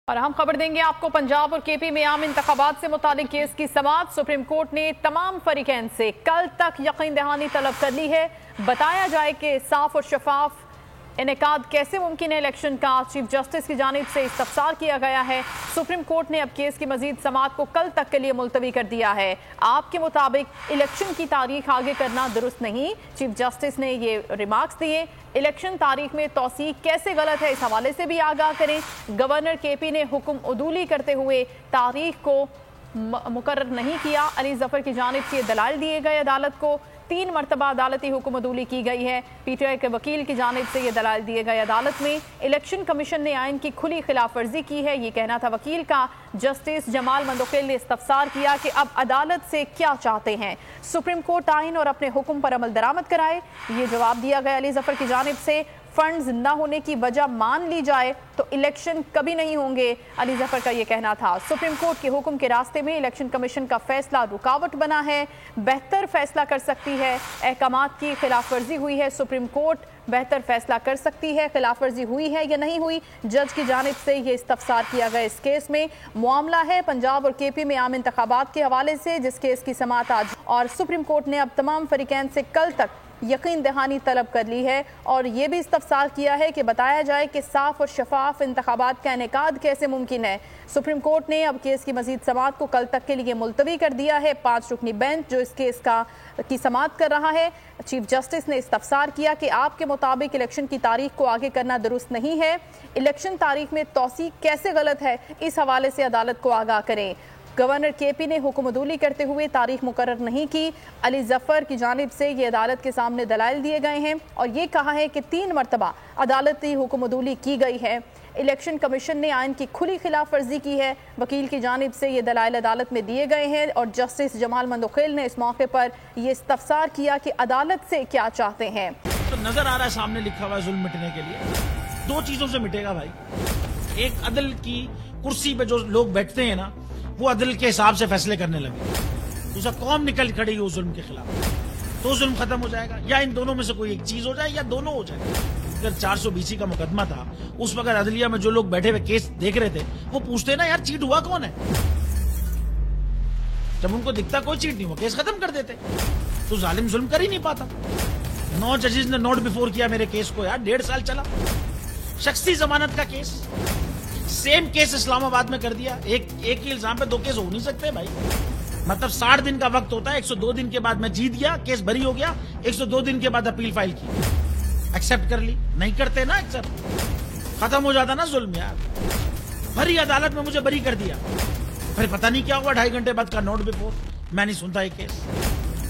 اور ہم خبر دیں گے آپ کو پنجاب اور کے پی میں عام انتخابات سے متعلق کیس کی سماعت سپریم کورٹ نے تمام فریقین سے کل تک یقین دہانی طلب کر لی ہے۔ بتایا جائے کہ صاف اور شفاف انعقاد کیسے ممکن ہے الیکشن کا چیف جسٹس کی جانب سے استفسار کیا گیا ہے۔ سپریم کورٹ نے اب کیس کی مزید سماعت کو کل تک کے لیے ملتوی کر دیا ہے۔ آپ کے مطابق الیکشن کی تاریخ آگے کرنا درست نہیں، چیف جسٹس نے یہ ریمارکس دیے۔ الیکشن تاریخ میں توسیع کیسے غلط ہے اس حوالے سے بھی آگاہ کریں۔ گورنر کے پی نے حکم عدولی کرتے ہوئے تاریخ کو مقرر نہیں کیا۔ علی ظفر کی جانب سے دلائل دیے گئے عدالت کو، 3 مرتبہ عدالتی حکم عدولی کی گئی ہے۔ پی ٹی آئی کے وکیل کی جانب سے یہ دلائل دیے گئے عدالت میں۔ الیکشن کمیشن نے آئین کی کھلی خلاف ورزی کی ہے، یہ کہنا تھا وکیل کا۔ جسٹس جمال مندوخیل نے استفسار کیا کہ اب عدالت سے کیا چاہتے ہیں، سپریم کورٹ آئین اور اپنے حکم پر عمل درآمد کرائے۔ یہ جواب دیا گیا علی ظفر کی جانب سے، فنڈز نہ ہونے کی وجہ مان لی جائے تو الیکشن کبھی نہیں ہوں گے، علی ظفر کا یہ کہنا تھا۔ سپریم کورٹ کے حکم کے راستے میں الیکشن کمیشن کا فیصلہ رکاوٹ بنا ہے، بہتر فیصلہ کر سکتی ہے۔ احکامات کی خلاف ورزی ہوئی ہے، سپریم کورٹ بہتر فیصلہ کر سکتی ہے۔ خلاف ورزی ہوئی ہے یا نہیں ہوئی، جج کی جانب سے یہ استفسار کیا گیا۔ اس کیس میں معاملہ ہے پنجاب اور کے پی میں عام انتخابات کے حوالے سے، جس کیس کی سماعت آج اور سپریم کورٹ نے اب تمام فریقین سے کل تک یقین دہانی طلب کر لی ہے اور یہ بھی استفسار کیا ہے کہ بتایا جائے کہ صاف اور شفاف انتخابات کا انعقاد کیسے ممکن ہے۔ سپریم کورٹ نے اب کیس کی مزید سماعت کو کل تک کے لیے ملتوی کر دیا ہے۔ 5 رکنی بینچ جو اس کیس کی سماعت کر رہا ہے، چیف جسٹس نے استفسار کیا کہ آپ کے مطابق الیکشن کی تاریخ کو آگے کرنا درست نہیں ہے، الیکشن تاریخ میں توسیع کیسے غلط ہے، اس حوالے سے عدالت کو آگاہ کریں۔ گورنر کے پی نے حکم عدولی کرتے ہوئے تاریخ مقرر نہیں کی۔ علی ظفر کی جانب سے یہ عدالت کے سامنے دلائل دیے گئے ہیں اور یہ کہا ہے کہ 3 مرتبہ عدالتی حکم عدولی کی گئی ہے۔ الیکشن کمیشن نے آئین کی کھلی خلاف ورزی کی ہے، وکیل کی جانب سے یہ دلائل عدالت میں دیے گئے ہیں اور جسٹس جمال مندوخیل نے اس موقع پر یہ استفسار کیا کہ عدالت سے کیا چاہتے ہیں۔ تو نظر آ رہا ہے سامنے لکھا ہوا ہے ظلم مٹنے کے لیے 2 چیزوں سے مٹے گا بھائی۔ ایک عدل کی کرسی پہ جو لوگ بیٹھتے ہیں نا، وہ عدل کے حساب سے فیصلے کرنے لگے، دوسرا قوم نکل کھڑی ہو ظلم کے خلاف، تو ظلم ختم ہو جائے گا، یا ان دونوں میں سے کوئی ایک چیز ہو جائے یا دونوں ہو جائے۔ اگر 420 کا مقدمہ تھا، اس وقت عدلیہ میں جو لوگ بیٹھے ہوئے کیس دیکھ رہے تھے وہ پوچھتے نا یار چیٹ ہوا کون ہے، جب ان کو دکھتا کوئی چیٹ نہیں ہوا کیس ختم کر دیتے، تو ظالم ظلم کر ہی نہیں پاتا۔ 9 ججز نے نوٹ بیفور کیا میرے کیس کو، یار 1.5 سال چلا، شخصی ضمانت کا کیس، سیم کیس اسلام آباد میں کر دیا۔ ایک ہی الزام پہ 2 کیس ہو نہیں سکتے بھائی، مطلب 60 دن کا وقت ہوتا ہے، 102 دن کے بعد میں جیت گیا، کیس بری ہو گیا، 102 دن کے بعد اپیل فائل کی، ایکسپٹ کر لی، نہیں کرتے نا ایکسپٹ، ختم ہو جاتا نا ظلم یار۔ بھری عدالت میں مجھے بری کر دیا، پھر پتہ نہیں کیا ہوا 2.5 گھنٹے بعد کا نوٹ بیفور، میں نہیں سنتا یہ کیس،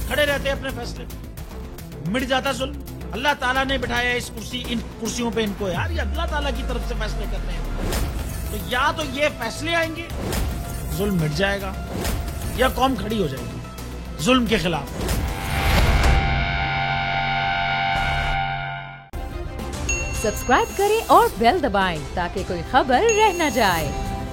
کھڑے رہتے اپنے فیصلے پہ، مٹ جاتا ظلم۔ اللہ تعالیٰ نے بٹھایا اس ان کرسیوں پہ ان کو، یار یہ اللہ تعالیٰ کی طرف سے فیصلے کرتے ہیں، تو یا تو یہ فیصلے آئیں گے ظلم مٹ جائے گا، یا قوم کھڑی ہو جائے گی ظلم کے خلاف۔ سبسکرائب کریں اور بیل دبائیں تاکہ کوئی خبر رہ نہ جائے۔